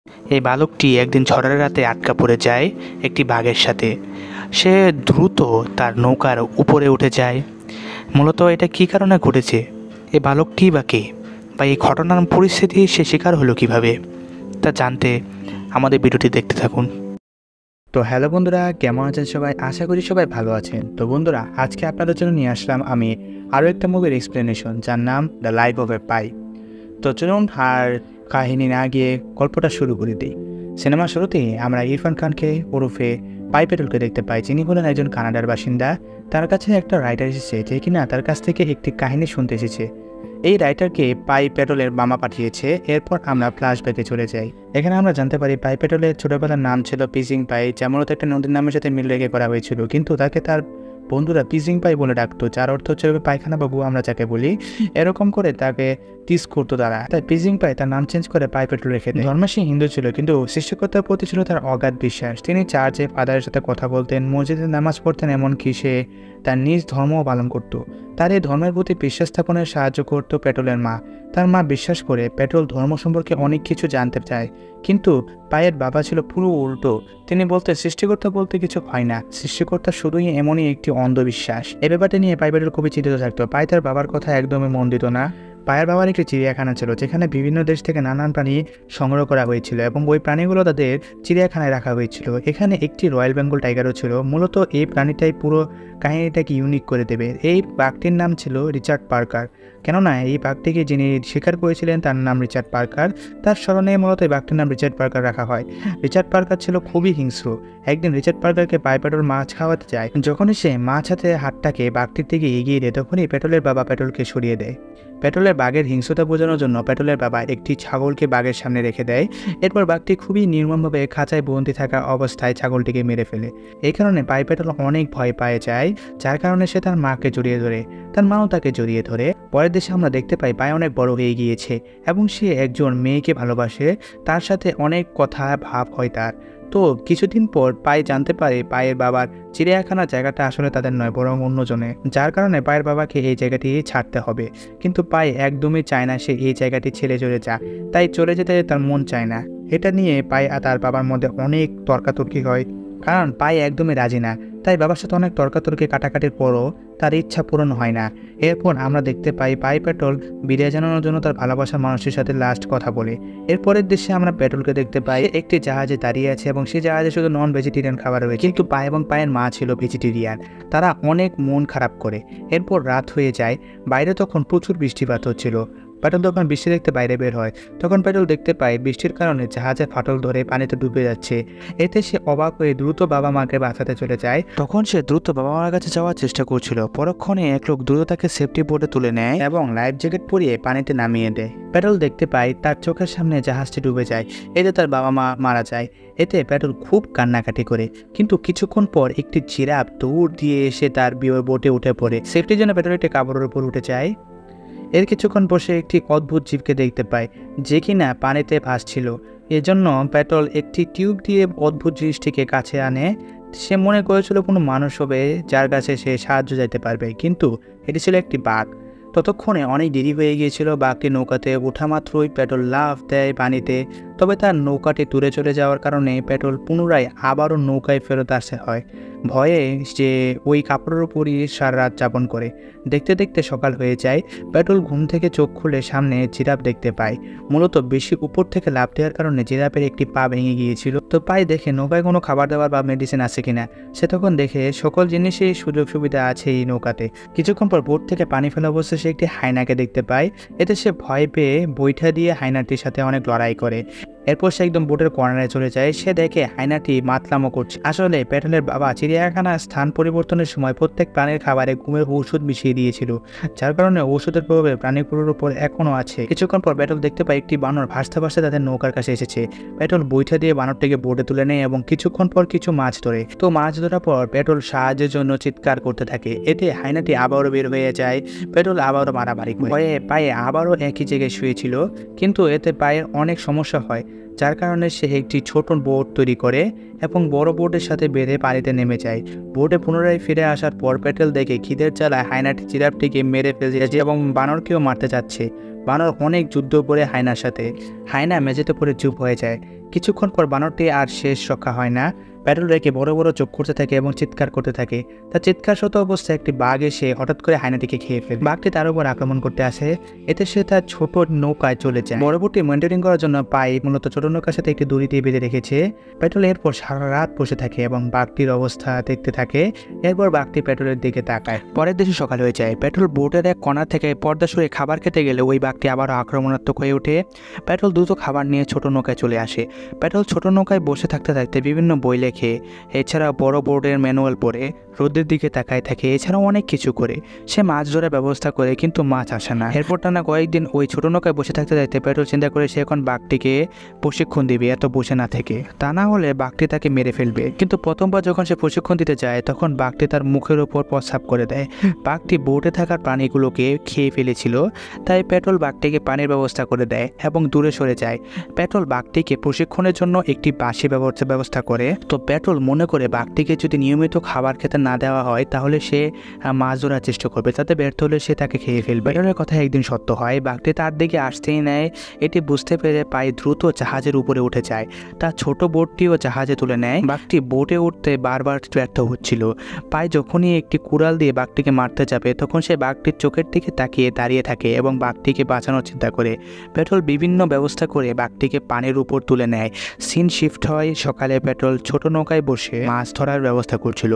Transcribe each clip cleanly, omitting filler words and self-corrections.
এই বালকটি একদিন ঝড়ের রাতে আটকা পড়ে যায় একটি বাঘের সাথে। সে দ্রুত তার নৌকার উপরে উঠে যায়। মূলত এটা কী কারণে ঘটেছে, এই বালকটি বা কে, বা এই ঘটনার পরিস্থিতি সে শিকার হলো কিভাবে, তা জানতে আমাদের ভিডিওটি দেখতে থাকুন। তো হ্যালো বন্ধুরা, কেমন আছেন সবাই? আশা করি সবাই ভালো আছেন। তো বন্ধুরা, আজকে আপনাদের জন্য নিয়ে আসলাম আমি আরও একটা মুভির এক্সপ্লেনেশন, যার নাম দ্য লাইফ অফ এ পাই। তো চলুন আর কাহিনী না গিয়ে গল্পটা শুরু করে দিই। সিনেমার শুরুতেই আমরা ইরফান খানকে ওরফে পাই পেট্রোলকে দেখতে পাই, যিনি হলেন একজন কানাডার বাসিন্দা। তার কাছে একটা রাইটার এসেছে, যে কিনা তার কাছ থেকে একটি কাহিনী শুনতে এসেছে। এই রাইটারকে পাই পেট্রোলের মামা পাঠিয়েছে। এরপর আমরা ফ্ল্যাশব্যাকে চলে যাই। এখানে আমরা জানতে পারি পাই পেট্রোলের ছোটবেলার নাম ছিল পিজিং পাই, যা মূলত একটা নদীর নামের সাথে মিল রেখে করা হয়েছিল, কিন্তু তাকে তার বন্ধুরা পিজিং পাই বলে ডাকতো, যার অর্থ হচ্ছে পায়খানা বাবু আমরা যাকে বলি। এরকম করে তাকে টিজ করতো তারা, তাই পিজিং পাই তার নাম চেঞ্জ করে পাই পেট্রোল রেখে দেয়। ধর্মে হিন্দু ছিল, কিন্তু সৃষ্টিকর্তার প্রতি ছিল তার অগাধ বিশ্বাস। তিনি চার্চে ফাদারের সাথে কথা বলতেন, মসজিদে নামাজ পড়তেন, এমনকি সে তার নিজ ধর্মও পালন করত। তার এই ধর্মের প্রতি বিশ্বাস স্থাপনে সাহায্য করত পেট্রোলের মা। তার মা বিশ্বাস করে পেট্রোল ধর্ম সম্পর্কে অনেক কিছু জানতে চায়, কিন্তু পায়ের বাবা ছিল পুরো উল্টো। তিনি বলতে সৃষ্টিকর্তা বলতে কিছু হয় না, সৃষ্টিকর্তা শুধুই এমনই একটি অন্ধবিশ্বাস। এই ব্যাপারটা নিয়ে পাই পেট্রোল খুবই চিন্তিত থাকতো। পাই তার বাবার কথা একদমই মন দিত না। পায়ের বাবার একটি চিড়িয়াখানা ছিল, যেখানে বিভিন্ন দেশ থেকে নানান প্রাণী সংগ্রহ করা হয়েছিল এবং ওই প্রাণীগুলো তাদের চিড়িয়াখানায় রাখা হয়েছিল। এখানে একটি রয়্যাল বেঙ্গল টাইগারও ছিল। মূলত এই প্রাণীটাই পুরো কাহিনীটাকে ইউনিক করে দেবে। এই বাঘটির নাম ছিল রিচার্ড পার্কার, কেননা এই বাঘটিকে যিনি শিকার করেছিলেন তার নাম রিচার্ড পার্কার। তার স্মরণে মূলত এই বাঘটির নাম রিচার্ড পার্কার রাখা হয়। রিচার্ড পার্কার ছিল খুবই হিংস্র। একদিন রিচার্ড পার্কারকে পাই পেট্রোল মাছ খাওয়াতে যায়। যখনই সে মাছ হাতে হাতটাকে বাঘটির দিকে এগিয়ে দেয়, তখনই পেট্রোলের বাবা পেট্রোলকে সরিয়ে দেয়। পেট্রোলের বাঘের হিংস্রতা বোঝানোর জন্য পেট্রোলের বাবা একটি ছাগলকে বাঘের সামনে রেখে দেয়। এরপর বাঘটি খুবই নির্মমভাবে খাঁচায় বন্দি থাকা অবস্থায় ছাগলটিকে মেরে ফেলে। এই কারণে পাই পেট্রোল অনেক ভয় পেয়ে যায়, যার কারণে সে তার মাকে জড়িয়ে ধরে। তার মাও তাকে জড়িয়ে ধরে। পরের দেশে আমরা দেখতে পাই পাই অনেক বড় হয়ে গিয়েছে এবং সে একজন মেয়েকে ভালোবাসে। তার সাথে অনেক কথা ভাব হয় তার। তো কিছুদিন পর পাই জানতে পারে পায়ের বাবার চিড়িয়াখানার জায়গাটা আসলে তাদের নয়, বরং অন্যজনে, যার কারণে পায়ের বাবাকে এই জায়গাটি ছাড়তে হবে। কিন্তু পাই একদমই চায় না সে এই জায়গাটি ছেড়ে চলে যায়, তাই চলে যেতে তার মন চায় না। এটা নিয়ে পাই আর তার বাবার মধ্যে অনেক তর্কাতর্কি হয়, কারণ পাই একদমই রাজি না। তাই বাবার সাথে অনেক তর্কাতর্কি কাটাকাটির পরও তার ইচ্ছা পূরণ হয় না। এরপর আমরা দেখতে পাই পাই পেট্রোল বিদায় জানানোর জন্য তার ভালোবাসার মানুষের সাথে লাস্ট কথা বলে। এরপরের দৃশ্যে আমরা পেট্রোলকে দেখতে পাই একটি জাহাজে দাঁড়িয়ে আছে এবং সেই জাহাজে শুধু নন ভেজিটেরিয়ান খাবার রয়েছে, কিন্তু পাই এবং পায়ের মা ছিল ভেজিটেরিয়ান। তারা অনেক মন খারাপ করে। এরপর রাত হয়ে যায়। বাইরে তখন প্রচুর বৃষ্টিপাত হচ্ছিল। পেট্রোল যখন বৃষ্টি দেখতে বাইরে বের হয়, তখন পেট্রোল দেখতে পায় বৃষ্টির কারণে জাহাজে ফাটল ধরে পানিতে ডুবে যাচ্ছে। এতে সে অবাক হয়ে দ্রুত বাবা মাকে বাঁচাতে চলে যায়। তখন সে দ্রুত বাবা মার কাছে যাওয়ার চেষ্টা করছিল। পরক্ষণে এক লোক দ্রুত তাকে সেফটি বোর্ডে তুলে নেয় এবং লাইফ জ্যাকেট পরিয়ে পানিতে নামিয়ে দেয়। পেট্রোল দেখতে পায় তার চোখের সামনে জাহাজটি ডুবে যায়। এতে তার বাবা মা মারা যায়। এতে পেট্রোল খুব কান্নাকাটি করে, কিন্তু কিছুক্ষণ পর একটি জিরাফ দৌড় দিয়ে এসে তার বোটে উঠে পড়ে। সেফটির জন্য পেট্রোল একটি কাপড়ের উপর উঠে যায়। এর কিছুক্ষণ বসে একটি অদ্ভুত জীবকে দেখতে পায়, যে কিনা পানিতে ভাসছিল। এজন্য পেট্রোল একটি টিউব দিয়ে অদ্ভুত জিনিসটিকে কাছে আনে। সে মনে করেছিল কোনো মানুষ হবে যার কাছে সে সাহায্য চাইতে পারবে, কিন্তু এটি ছিল একটি বাঘ। ততক্ষণে অনেক দেরি হয়ে গিয়েছিল। বাঘটি নৌকাতে ওঠা মাত্রই পেট্রোল লাফ দেয় পানিতে। তবে তার নৌকাটি দূরে চলে যাওয়ার কারণে পেট্রোল পুনরায় আবারও নৌকায় ফেরত আসতে হয়, ভয়ে যে ওই কাপড়ের উপরই সারা রাত যাপন করে। দেখতে দেখতে সকাল হয়ে যায়। পেট্রোল ঘুম থেকে চোখ খুলে সামনে জিরাফ দেখতে পায়। মূলত বেশি উপর থেকে লাফ দেওয়ার কারণে জিরাফের একটি পা ভেঙে গিয়েছিল। তো পাই দেখে নৌকায় কোনো খাবার দাবার বা মেডিসিন আছে কিনা। সে তখন দেখে সকল জিনিসেই সুযোগ সুবিধা আছে এই নৌকাতে। কিছুক্ষণ পর বোট থেকে পানি ফেলা অবস্থায় সে একটি হায়নাকে দেখতে পায়। এতে সে ভয় পেয়ে বৈঠা দিয়ে হায়নাটির সাথে অনেক লড়াই করে। এরপর সে একদম বোটের কর্নারে চলে যায়। সে দেখে হায়নাটি মাতলামো করছে। আসলে পেট্রোলের বাবা চিড়িয়াখানার স্থান পরিবর্তনের সময় প্রত্যেক প্রাণীর খাবারে ঘুমের ঔষধ মিশিয়ে দিয়েছিল, যার কারণে ঔষধের প্রভাবে প্রাণীগুলোর উপর এখনও আছে। কিছুক্ষণ পর পেট্রোল দেখতে পায় একটি বানর ভাসতে ভাসতে তাদের নৌকার কাছে এসেছে। পেট্রোল বৈঠা দিয়ে বানরটিকে বোটে তুলে নেয় এবং কিছুক্ষণ পর কিছু মাছ ধরে। তো মাছ ধরার পর পেট্রোল সাহায্যের জন্য চিৎকার করতে থাকে। এতে হায়নাটি আবারও বের হয়ে যায়। পেট্রোল আবারও মারামারি করে। ভয়ে পায়ে আবারও একই জায়গায় শুয়েছিল, কিন্তু এতে পায়ের অনেক সমস্যা হয়, যার কারণে সে একটি ছোট বোট তৈরি করে এবং বড় বোটের সাথে বেঁধে পানিতে নেমে যায়। বোটে পুনরায় ফিরে আসার পর পেট্রোল দেখে খিদের জ্বালায় হায়নাটি জিরাফটিকে মেরে ফেলেছে এবং বানরকেও মারতে যাচ্ছে। বানর অনেক যুদ্ধ করে হায়নার সাথে। হায়না মেঝেতে পড়ে চুপ হয়ে যায়। কিছুক্ষণ পর বানরটি আর শেষ রক্ষা হয় না, প্যাটল রেখে বড় বড় চোখ করতে থাকে এবং চিৎকার করতে থাকে। তার চিৎকার শত অবস্থায় একটি বাঘ এসে হঠাৎ করে হায়নাটিকে খেয়ে ফেলে। বাঘটি তার উপর আক্রমণ করতে আসে, এতে সে তার ছোট নৌকায় চলে যায়। বরবটি মেনটেনিং করার জন্য পাই মূলত ছোট নৌকার সাথে একটি দড়ি দিয়ে বেঁধে রেখেছে। প্যাটল এরপর সারা রাত বসে থাকে এবং বাঘটির অবস্থা দেখতে থাকে। এরপর বাঘটি প্যাটলের দিকে তাকায়। পরের দিন সকাল হয়ে যায়। প্যাটল বোটের এক কণা থেকে পর্দা সরে খাবার খেতে গেলে ওই বাঘটি আবারও আক্রমণাত্মক হয়ে ওঠে। প্যাটল দ্রুত খাবার নিয়ে ছোট নৌকায় চলে আসে। প্যাটল ছোট নৌকায় বসে থাকতে থাকতে বিভিন্ন বই লেখে, এছাড়া বড় বোর্ডের ম্যানুয়াল পড়ে, রোদের দিকে তাকায় থাকে, এছাড়াও অনেক কিছু করে। সে মাছ ধরার ব্যবস্থা করে, কিন্তু মাছ আসে না। এরপর টানা কয়েকদিন ওই ছোট নৌকায় বসে থাকতে থাকতে প্যাটল চিন্তা করে সে এখন বাঘটিকে প্রশিক্ষণ দিবে, এত বসে না থেকে। তা না হলে বাঘটি তাকে মেরে ফেলবে। কিন্তু প্রথমবার যখন সে প্রশিক্ষণ দিতে যায় তখন বাঘটি তার মুখের উপর প্রস্রাব করে দেয়। বাঘটি বোটে থাকার প্রাণীগুলোকে খেয়ে ফেলেছিল, তাই প্যাটল বাঘটিকে পানির ব্যবস্থা করে দেয় এবং দূরে সরে যায়। প্যাটল বাঘটিকে প্রশিক্ষণের জন্য একটি বাঁশি ব্যবস্থা করে। তো প্যাটল মনে করে বাঘটিকে যদি নিয়মিত খাবার খেতে না দেওয়া হয় তাহলে সে মাছ ধরার চেষ্টা করবে, তাতে ব্যর্থ হলে সে তাকে খেয়ে ফেলবে। প্যাটলের কথা একদিন সত্য হয়। বাঘটি তার দিকে আসতেই নেয়। এটি বুঝতে পেরে পাই দ্রুত জাহাজের উপরে উঠে যায়। তার ছোট বোটটিও জাহাজে তুলে নেয়। বাঘটি বোটে উঠতে বারবার ব্যর্থ হচ্ছিল। পাই যখনই একটি কুড়াল দিয়ে বাঘটিকে মারতে যাবে তখন সে বাঘটির চোখের দিকে তাকিয়ে দাঁড়িয়ে থাকে এবং বাঘটিকে বাঁচানোর চিন্তা করে। প্যাটল বিভিন্ন ব্যবস্থা করে বাঘটিকে পানির উপর তুলে নেয়। সিন শিফট হয়। সকালে প্যাটল ছোট নৌকায় বসে মাছ ধরার ব্যবস্থা করছিল।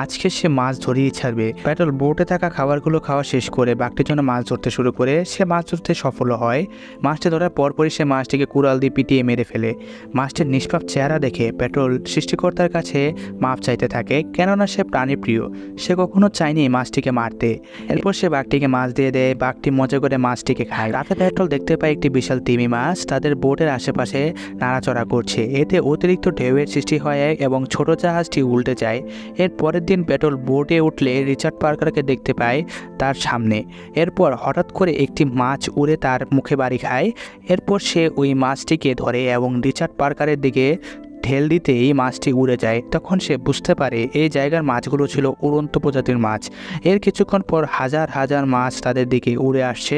আজকে সে মাছ ধরেই ছাড়বে। প্যাটল বোটে থাকা খাবারগুলো খাওয়া শেষ করে বাঘটির জন্য মাছ ধরতে শুরু করে। সে মাছ ধরতে সফল হয়। মাছটি ধরার পরপরই সে মাছটিকে কুড়াল দিয়ে পিটিয়ে মেরে ফেলে। মাছটির নিষ্পাপ চেহারা দেখে প্যাটল সৃষ্টিকর্তার কাছে মাপ চাইতে থাকে, কেননা সে প্রাণীপ্রিয়। সে কখনো চায়নি মাছটিকে মারতে। এরপর সে বাঘটিকে মাছ দিয়ে দেয়। বাঘটি মজা করে মাছটিকে খায়। রাতে প্যাটল দেখতে পায় একটি বিশাল তিমি মাছ তাদের বোটের আশেপাশে নাড়াচড়া করছে। এতে অতিরিক্ত ঢেউয়ের সৃষ্টি হয় এবং ছোট জাহাজটি উল্টে যায়। এর পরের দিন প্যাটল বোটে উঠলে রিচার্ড পার্কারকে দেখতে পায় তার সামনে। এরপর হঠাৎ করে একটি মাছ উড়ে তার মুখে বাড়ি খায়। এরপর সে ওই মাছটিকে ধরে এবং রিচার্ড পার্কারের দিকে ঢেল দিতেই মাছটি উড়ে যায়। তখন সে বুঝতে পারে এই জায়গার মাছগুলো ছিল উড়ন্ত প্রজাতির মাছ। এর কিছুক্ষণ পর হাজার হাজার মাছ তাদের দিকে উড়ে আসছে।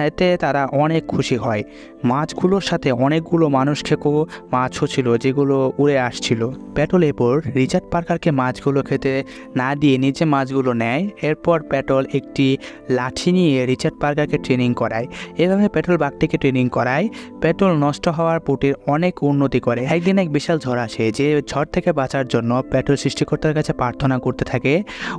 এতে তারা অনেক খুশি হয়। মাছগুলোর সাথে অনেকগুলো মানুষ খেকো মাছও ছিল যেগুলো উড়ে আসছিল। প্যাটল এরপর রিচার্ড পার্কারকে মাছগুলো খেতে না দিয়ে নিচে মাছগুলো নেয়। এরপর প্যাটল একটি লাঠি নিয়ে রিচার্ড পার্কারকে ট্রেনিং করায়। এভাবে প্যাটল বাঘটিকে ট্রেনিং করায়। প্যাটল নষ্ট হওয়ার পুটির অনেক উন্নতি করে। একদিন এক বিশাল ঝড় আসে। যে ঝড় থেকে বাঁচার জন্য প্যাটল সৃষ্টিকর্তার কাছে প্রার্থনা করতে থাকে।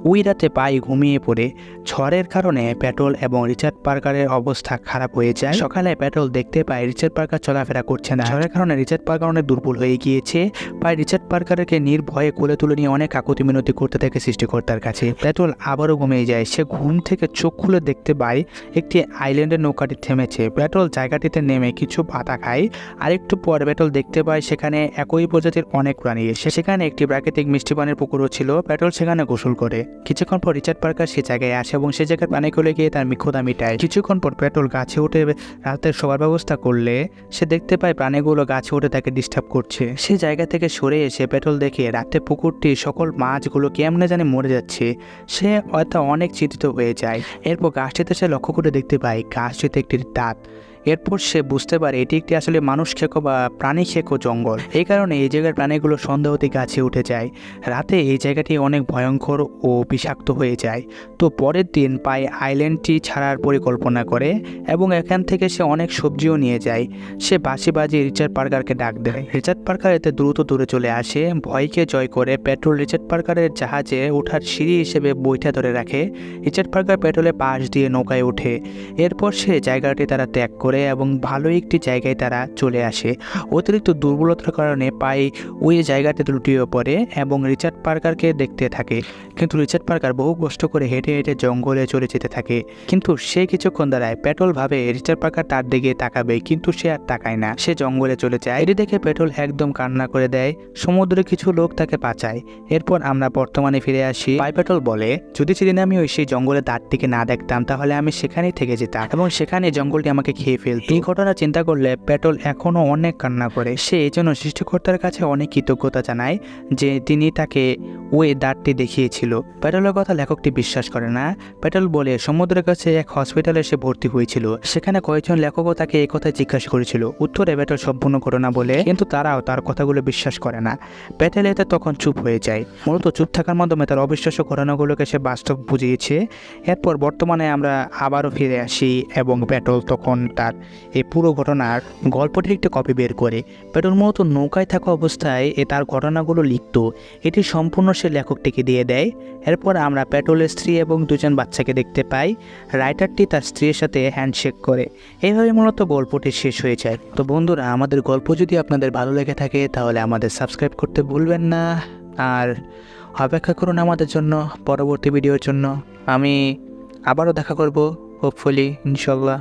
ওই রাতে পাই ঘুমিয়ে পড়ে। ঝড়ের কারণে প্যাটল এবং রিচার্ড পার্কারের অবস্থা খারাপ হয়ে যায়। সকালে প্যাটল দেখতে পায় রিচার্ড পার্কার চলাফেরা করছে না। ঝড়ের কারণে রিচার্ড পার্কার অনেক দুর্বল হয়ে গিয়েছে। পাই রিচার্ড পার্কারকে নির্ভয়ে কোলে তুলে নিয়ে অনেক কাকুতি মিনতি করতে থাকে সৃষ্টিকর্তার কাছে। প্যাটল আবারও ঘুমিয়ে যায়। সে ঘুম থেকে চোখ খুলে দেখতে পায় একটি আইল্যান্ডের নৌকাটি থেমেছে। প্যাটল জায়গাটিতে নেমে কিছু পাতা খায়। আরেকটু পর প্যাটল দেখতে পায় সেখানে একই প্রজাতির অনেক প্রাণী। সেখানে একটি প্রাকৃতিক মিষ্টি পানির পুকুরও ছিল। প্যাটল সেখানে গোসল করে। কিছুক্ষণ পর রিচার্ড পার্কার সে জায়গায় আসে এবং সে জায়গায় পানি খুলে গিয়ে তার ক্ষুধা মিটায়। কিছুক্ষণ পর প্যাটল গাছে উঠে রাতের শোবার ব্যবস্থা করলে সে দেখতে পায় প্রাণীগুলো গাছে উঠে তাকে ডিস্টার্ব করছে। সে জায়গা থেকে সরে এসে প্যাটল দেখে রাতে পুকুরটি সকল মাছগুলো কেমনে জানি মরে যাচ্ছে। সে হয়তো অনেক চিন্তিত হয়ে যায়। এরপর গাছটিতে সে লক্ষ্য করে দেখতে পায় গাছটিতে একটি দাঁত। এরপর সে বুঝতে পারে এটি একটি আসলে মানুষ খেকো বা প্রাণী খেকো জঙ্গল। এই কারণে এই জায়গার প্রাণীগুলো সন্ধ্যা হতে গাছে উঠে যায়। রাতে এই জায়গাটি অনেক ভয়ঙ্কর ও বিষাক্ত হয়ে যায়। তো পরের দিন পাই আইল্যান্ডটি ছাড়ার পরিকল্পনা করে এবং এখান থেকে সে অনেক সবজিও নিয়ে যায়। সে বাঁশি বাজিয়ে রিচার্ড পার্কারকে ডাক দেয়। রিচার্ড পার্কার এতে দ্রুত দূরে চলে আসে। ভয়কে জয় করে প্যাট্রোল রিচার্ড পার্কারের জাহাজে ওঠার সিঁড়ি হিসেবে বইটা ধরে রাখে। রিচার্ড পার্কার প্যাট্রোলে পাশ দিয়ে নৌকায় ওঠে। এরপর সে জায়গাটি তারা ত্যাগ করে এবং ভালো একটি জায়গায় তারা চলে আসে। অতিরিক্ত দুর্বলতার কারণে পাই ওই জায়গাতে লুটিয়ে পড়ে এবং রিচার্ড পার্কারকে দেখতে থাকে। কিন্তু রিচার্ড পার্কার বহু কষ্ট করে হেঁটে হেঁটে জঙ্গলে চলে যেতে থাকে। কিন্তু সে কিছুক্ষণ দাঁড়ায়। প্যাট্রোল ভাবে রিচার্ড পার্কার তার দিকে তাকাবে, কিন্তু সে আর তাকায় না। সে জঙ্গলে চলে যায়। এটি দেখে প্যাট্রোল একদম কান্না করে দেয়। সমুদ্রে কিছু লোক তাকে বাঁচায়। এরপর আমরা বর্তমানে ফিরে আসি। পাই প্যাট্রোল বলে যদি সেদিন আমি সেই জঙ্গলের দ্বারটিকে না দেখতাম তাহলে আমি সেখানেই থেকে যেতাম এবং সেখানে জঙ্গলটি আমাকে খেয়ে ফেলত। এই ঘটনা চিন্তা করলে প্যাট্রোল এখনো অনেক কান্না করে। সে এই জন্য সৃষ্টিকর্তার কাছে অনেক কৃতজ্ঞতা জানায় যে তিনি তাকে ওই দাঁতটি দেখিয়েছিল। পেট্রোলের কথা লেখকটি বিশ্বাস করে না। পেট্রোল বলে সমুদ্রের কাছে এক হসপিটালে সে ভর্তি হয়েছিল, সেখানে কয়েকজন লেখকও তাকে এই কথা জিজ্ঞাসা করেছিল। উত্তরে পেট্রোল সম্পূর্ণ ঘটনা বলে, কিন্তু তারাও তার কথাগুলো বিশ্বাস করে না। পেট্রোল এতে তখন চুপ হয়ে যায়। মূলত চুপ থাকার মাধ্যমে তার অবিশ্বাস্য ঘটনাগুলোকে সে বাস্তব বুঝিয়েছে। এরপর বর্তমানে আমরা আবারও ফিরে আসি এবং পেট্রোল তখন তার এই পুরো ঘটনার গল্পটির একটি কপি বের করে। পেট্রোল মূলত নৌকায় থাকা অবস্থায় তার ঘটনাগুলো লিখত। এটি সম্পূর্ণ সে লেখকটিকে দিয়ে দেয়। এরপর আমরা পেট্রোলের স্ত্রী এবং দুজন বাচ্চাকে দেখতে পাই। রাইটারটি তার স্ত্রীর সাথে হ্যান্ডশেক করে। এইভাবে মূলত গল্পটি শেষ হয়ে যায়। তো বন্ধুরা, আমাদের গল্প যদি আপনাদের ভালো লেগে থাকে তাহলে আমাদের সাবস্ক্রাইব করতে ভুলবেন না, আর অপেক্ষা করুন আমাদের জন্য পরবর্তী ভিডিওর জন্য। আমি আবারও দেখা করব, হোপফুলি, ইনশাল্লাহ।